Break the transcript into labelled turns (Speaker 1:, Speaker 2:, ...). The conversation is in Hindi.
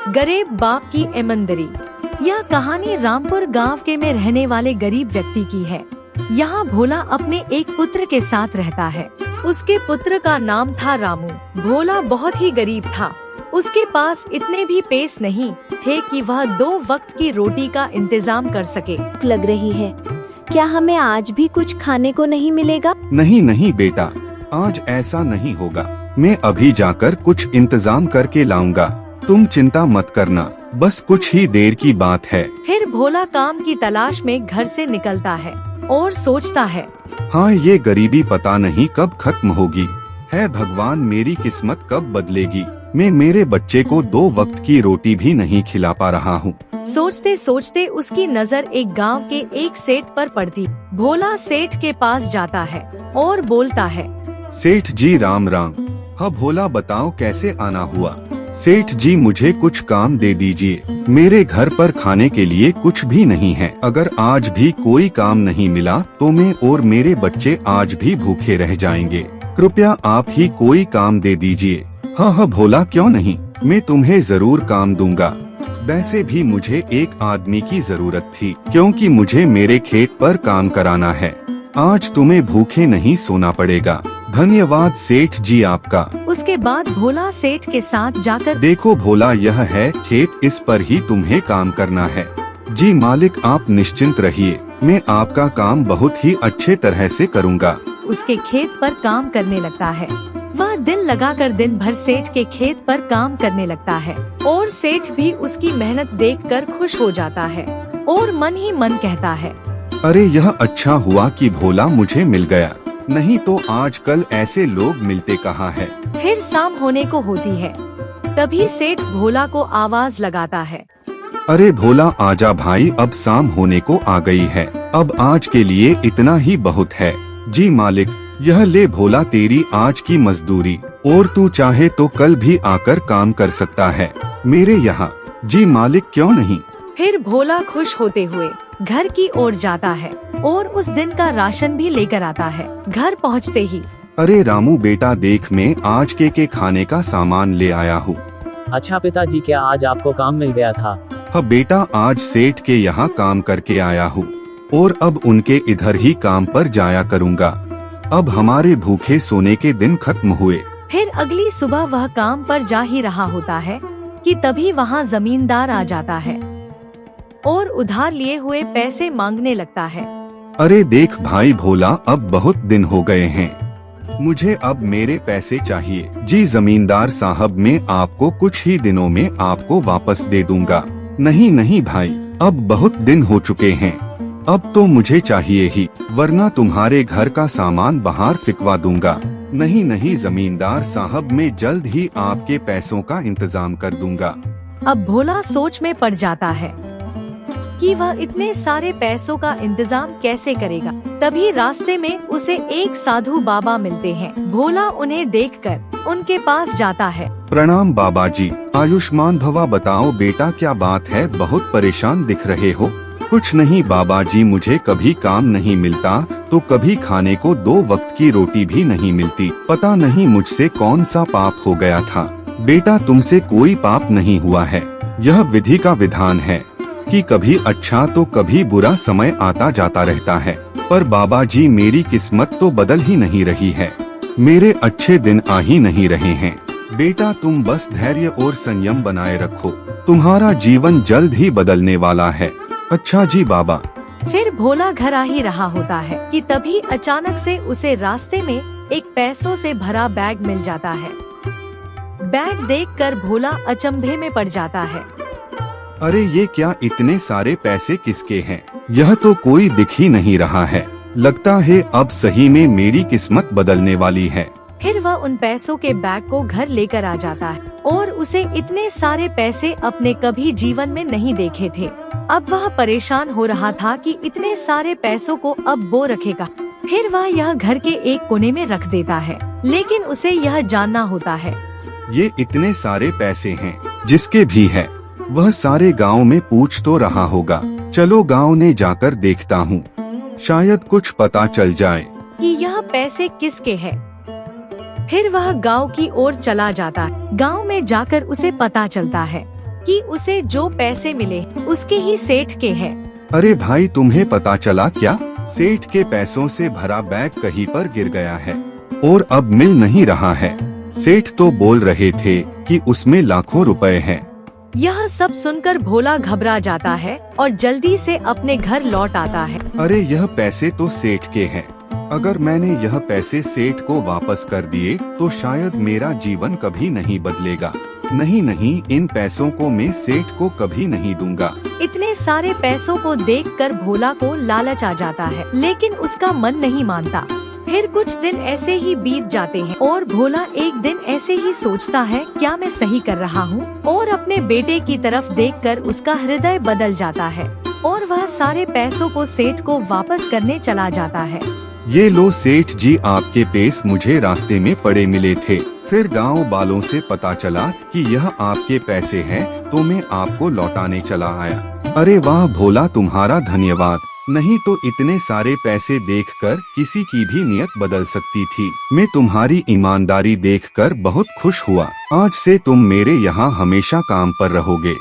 Speaker 1: गरीब बाप की ईमानदारी। यह कहानी रामपुर गांव के में रहने वाले गरीब व्यक्ति की है। यहाँ भोला अपने एक पुत्र के साथ रहता है। उसके पुत्र का नाम था रामू। भोला बहुत ही गरीब था। उसके पास इतने भी पैसे नहीं थे कि वह 2 वक्त की रोटी का इंतजाम कर सके।
Speaker 2: लग रही है, क्या हमें आज भी कुछ खाने को नहीं मिलेगा?
Speaker 3: नहीं नहीं बेटा, आज ऐसा नहीं होगा। मैं अभी जाकर कुछ इंतजाम करके लाऊंगा। तुम चिंता मत करना, बस कुछ ही देर की बात है।
Speaker 1: फिर भोला काम की तलाश में घर से निकलता है और सोचता है,
Speaker 3: हाँ, ये गरीबी पता नहीं कब खत्म होगी। है भगवान, मेरी किस्मत कब बदलेगी। मैं मेरे बच्चे को 2 वक्त की रोटी भी नहीं खिला पा रहा हूँ।
Speaker 1: सोचते सोचते उसकी नजर एक गांव के एक सेठ पर पड़ती। भोला सेठ के पास जाता है और बोलता है,
Speaker 3: सेठ जी राम राम। हाँ भोला, बताओ कैसे आना हुआ। सेठ जी, मुझे कुछ काम दे दीजिए। मेरे घर पर खाने के लिए कुछ भी नहीं है। अगर आज भी कोई काम नहीं मिला तो मैं और मेरे बच्चे आज भी भूखे रह जाएंगे। कृपया आप ही कोई काम दे दीजिए। हाँ हाँ भोला, क्यों नहीं, मैं तुम्हें जरूर काम दूंगा। वैसे भी मुझे एक आदमी की जरूरत थी, क्योंकि मुझे मेरे खेत पर काम कराना है। आज तुम्हें भूखे नहीं सोना पड़ेगा। धन्यवाद सेठ जी आपका।
Speaker 1: उसके बाद भोला सेठ के साथ जाकर,
Speaker 3: देखो भोला, यह है खेत, इस पर ही तुम्हें काम करना है। जी मालिक, आप निश्चिंत रहिए, मैं आपका काम बहुत ही अच्छे तरह से करूँगा।
Speaker 1: उसके खेत पर काम करने लगता है। वह दिल लगाकर दिन भर सेठ के खेत पर काम करने लगता है और सेठ भी उसकी मेहनत देखकर खुश हो जाता है और मन ही मन कहता है,
Speaker 3: अरे यह अच्छा हुआ कि भोला मुझे मिल गया, नहीं तो आजकल ऐसे लोग मिलते कहाँ है।
Speaker 1: फिर शाम होने को होती है। तभी सेठ भोला को आवाज लगाता है,
Speaker 3: अरे भोला आजा भाई, अब शाम होने को आ गई है। अब आज के लिए इतना ही बहुत है। जी मालिक, यह ले भोला तेरी आज की मजदूरी, और तू चाहे तो कल भी आकर काम कर सकता है मेरे यहाँ। जी मालिक, क्यों नहीं।
Speaker 1: फिर भोला खुश होते हुए घर की ओर जाता है और उस दिन का राशन भी लेकर आता है। घर पहुँचते ही,
Speaker 3: अरे रामू बेटा देख, मैं आज के खाने का सामान ले आया हूँ।
Speaker 4: अच्छा पिताजी, क्या आज आपको काम मिल गया था?
Speaker 3: हाँ बेटा, आज सेठ के यहाँ काम करके आया हूँ और अब उनके इधर ही काम पर जाया करूँगा। अब हमारे भूखे सोने के दिन खत्म हुए।
Speaker 1: फिर अगली सुबह वह काम पर जा ही रहा होता है कि तभी वहाँ जमींदार आ जाता है और उधार लिए हुए पैसे मांगने लगता है।
Speaker 3: अरे देख भाई भोला, अब बहुत दिन हो गए हैं, मुझे अब मेरे पैसे चाहिए। जी जमींदार साहब, मैं आपको कुछ ही दिनों में आपको वापस दे दूंगा। नहीं नहीं भाई, अब बहुत दिन हो चुके हैं, अब तो मुझे चाहिए ही, वरना तुम्हारे घर का सामान बाहर फिकवा दूंगा। नहीं नहीं जमींदार साहब, मैं जल्द ही आपके पैसों का इंतजाम कर दूंगा।
Speaker 1: अब भोला सोच में पड़ जाता है कि वह इतने सारे पैसों का इंतजाम कैसे करेगा। तभी रास्ते में उसे एक साधु बाबा मिलते हैं। भोला उन्हें देखकर उनके पास जाता है।
Speaker 3: प्रणाम बाबा जी, आयुष्मान भवा। बताओ बेटा, क्या बात है, बहुत परेशान दिख रहे हो। कुछ नहीं बाबा जी, मुझे कभी काम नहीं मिलता तो कभी खाने को 2 वक्त की रोटी भी नहीं मिलती। पता नहीं मुझसे कौन सा पाप हो गया था। बेटा तुमसे कोई पाप नहीं हुआ है, यह विधि का विधान है कि कभी अच्छा तो कभी बुरा समय आता जाता रहता है। पर बाबा जी, मेरी किस्मत तो बदल ही नहीं रही है, मेरे अच्छे दिन आ ही नहीं रहे हैं। बेटा तुम बस धैर्य और संयम बनाए रखो, तुम्हारा जीवन जल्द ही बदलने वाला है। अच्छा जी बाबा।
Speaker 1: फिर भोला घर आ ही रहा होता है कि तभी अचानक से उसे रास्ते में एक पैसों से भरा बैग मिल जाता है। बैग देखकर भोला अचंभे में पड़ जाता है।
Speaker 3: अरे ये क्या, इतने सारे पैसे किसके हैं? यह तो कोई दिख ही नहीं रहा है। लगता है अब सही में मेरी किस्मत बदलने वाली है।
Speaker 1: फिर वह उन पैसों के बैग को घर लेकर आ जाता है और उसे इतने सारे पैसे अपने कभी जीवन में नहीं देखे थे। अब वह परेशान हो रहा था कि इतने सारे पैसों को अब वो रखेगा। फिर वह यह घर के एक कोने में रख देता है, लेकिन उसे यह जानना होता है,
Speaker 3: ये इतने सारे पैसे हैं, जिसके भी है वह सारे गांव में पूछ तो रहा होगा। चलो गांव ने जाकर देखता हूँ, शायद कुछ पता चल जाए
Speaker 1: कि यह पैसे किसके हैं। फिर वह गांव की ओर चला जाता है। गांव में जाकर उसे पता चलता है कि उसे जो पैसे मिले उसके ही सेठ के हैं।
Speaker 3: अरे भाई, तुम्हें पता चला क्या? सेठ के पैसों से भरा बैग कहीं पर गिर गया है और अब मिल नहीं रहा है। सेठ तो बोल रहे थे कि उसमें लाखों रुपए हैं।
Speaker 1: यह सब सुनकर भोला घबरा जाता है और जल्दी से अपने घर लौट आता है।
Speaker 3: अरे यह पैसे तो सेठ के हैं। अगर मैंने यह पैसे सेठ को वापस कर दिए तो शायद मेरा जीवन कभी नहीं बदलेगा। नहीं, इन पैसों को मैं सेठ को कभी नहीं दूंगा।
Speaker 1: इतने सारे पैसों को देखकर भोला को लालच आ जाता है, लेकिन उसका मन नहीं मानता। फिर कुछ दिन ऐसे ही बीत जाते हैं और भोला एक दिन ऐसे ही सोचता है, क्या मैं सही कर रहा हूँ? और अपने बेटे की तरफ देखकर उसका हृदय बदल जाता है और वह सारे पैसों को सेठ को वापस करने चला जाता है।
Speaker 3: ये लो सेठ जी, आपके पैसे मुझे रास्ते में पड़े मिले थे। फिर गांव वालों से पता चला कि यह आपके पैसे हैं, तो मैं आपको लौटाने चला आया। अरे वाह भोला, तुम्हारा धन्यवाद। नहीं तो इतने सारे पैसे देखकर किसी की भी नियत बदल सकती थी। मैं तुम्हारी ईमानदारी देखकर बहुत खुश हुआ। आज से तुम मेरे यहाँ हमेशा काम पर रहोगे।